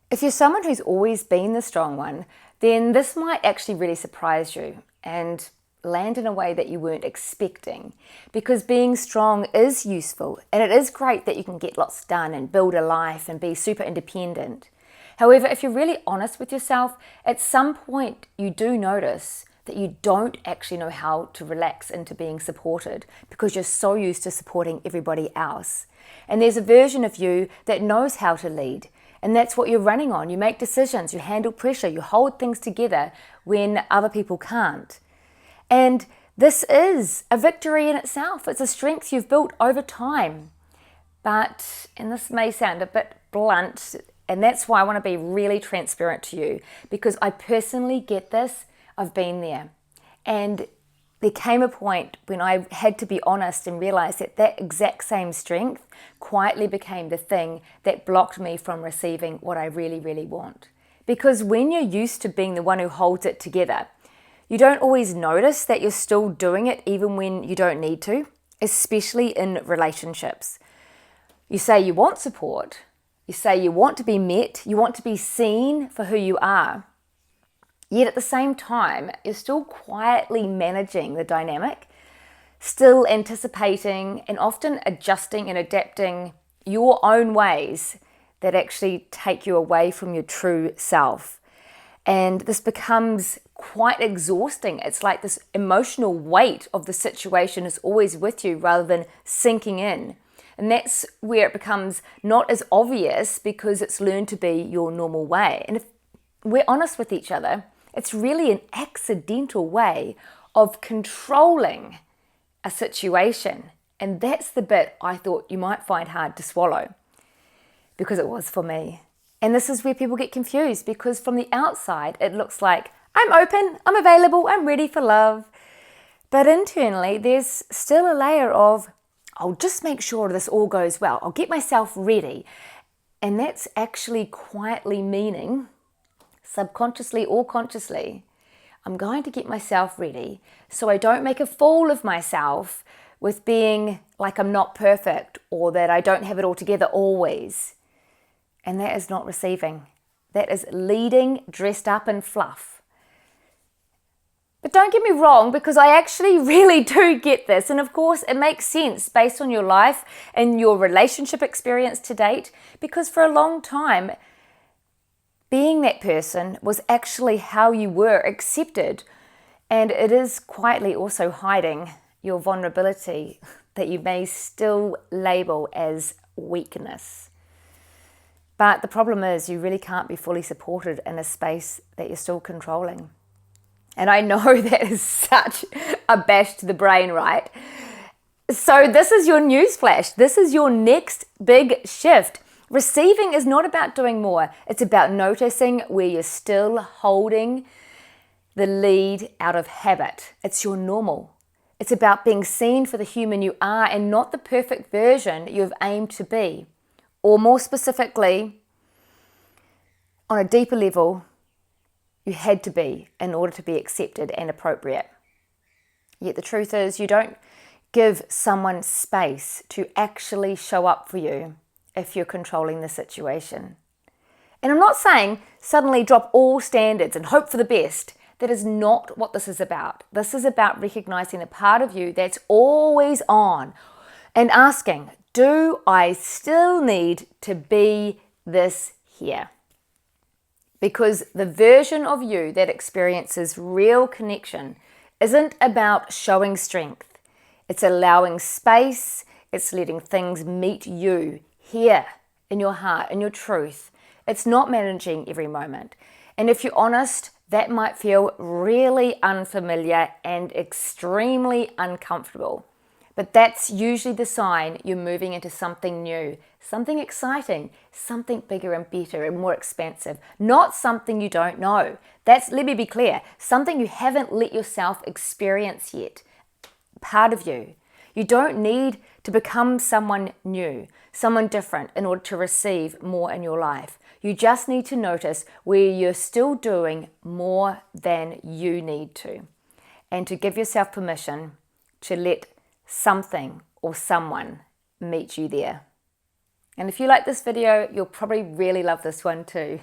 If you're someone who's always been the strong one, then this might actually really surprise you and land in a way that you weren't expecting, because being strong is useful and it is great that you can get lots done and build a life and be super independent. However, if you're really honest with yourself, at some point you do notice that you don't actually know how to relax into being supported because you're so used to supporting everybody else. And there's a version of you that knows how to lead, and that's what you're running on. You make decisions, you handle pressure, you hold things together when other people can't. And this is a victory in itself. It's a strength you've built over time. But, and this may sound a bit blunt, and that's why I want to be really transparent to you, because I personally get this. I've been there. And there came a point when I had to be honest and realize that that exact same strength quietly became the thing that blocked me from receiving what I really, really want. Because when you're used to being the one who holds it together, you don't always notice that you're still doing it even when you don't need to, especially in relationships. You say you want support, you say you want to be met, you want to be seen for who you are. Yet at the same time, you're still quietly managing the dynamic, still anticipating and often adjusting and adapting your own ways that actually take you away from your true self. And this becomes quite exhausting. It's like this emotional weight of the situation is always with you rather than sinking in. And that's where it becomes not as obvious because it's learned to be your normal way. And if we're honest with each other, it's really an accidental way of controlling a situation. And that's the bit I thought you might find hard to swallow, because it was for me. And this is where people get confused, because from the outside, it looks like I'm open, I'm available, I'm ready for love. But internally, there's still a layer of, I'll just make sure this all goes well. I'll get myself ready. And that's actually quietly meaning, subconsciously or consciously, I'm going to get myself ready so I don't make a fool of myself with being like I'm not perfect or that I don't have it all together always. And that is not receiving. That is leading dressed up in fluff. But don't get me wrong, because I actually really do get this. And of course, it makes sense based on your life and your relationship experience to date, because for a long time, being that person was actually how you were accepted. And it is quietly also hiding your vulnerability that you may still label as weakness. But the problem is you really can't be fully supported in a space that you're still controlling. And I know that is such a bash to the brain, right? So this is your newsflash. This is your next big shift. Receiving is not about doing more. It's about noticing where you're still holding the lead out of habit. It's your normal. It's about being seen for the human you are and not the perfect version you've aimed to be. Or more specifically, on a deeper level, you had to be in order to be accepted and appropriate. Yet the truth is, you don't give someone space to actually show up for you if you're controlling the situation. And I'm not saying suddenly drop all standards and hope for the best. That is not what this is about. This is about recognizing the part of you that's always on and asking, do I still need to be this here? Because the version of you that experiences real connection isn't about showing strength. It's allowing space. It's letting things meet you here in your heart, in your truth. It's not managing every moment. And if you're honest, that might feel really unfamiliar and extremely uncomfortable. But that's usually the sign you're moving into something new, something exciting, something bigger and better and more expansive, not something you don't know. That's, let me be clear, something you haven't let yourself experience yet, part of you. You don't need to become someone new, someone different in order to receive more in your life. You just need to notice where you're still doing more than you need to, and to give yourself permission to let something or someone meet you there. And if you like this video, you'll probably really love this one too.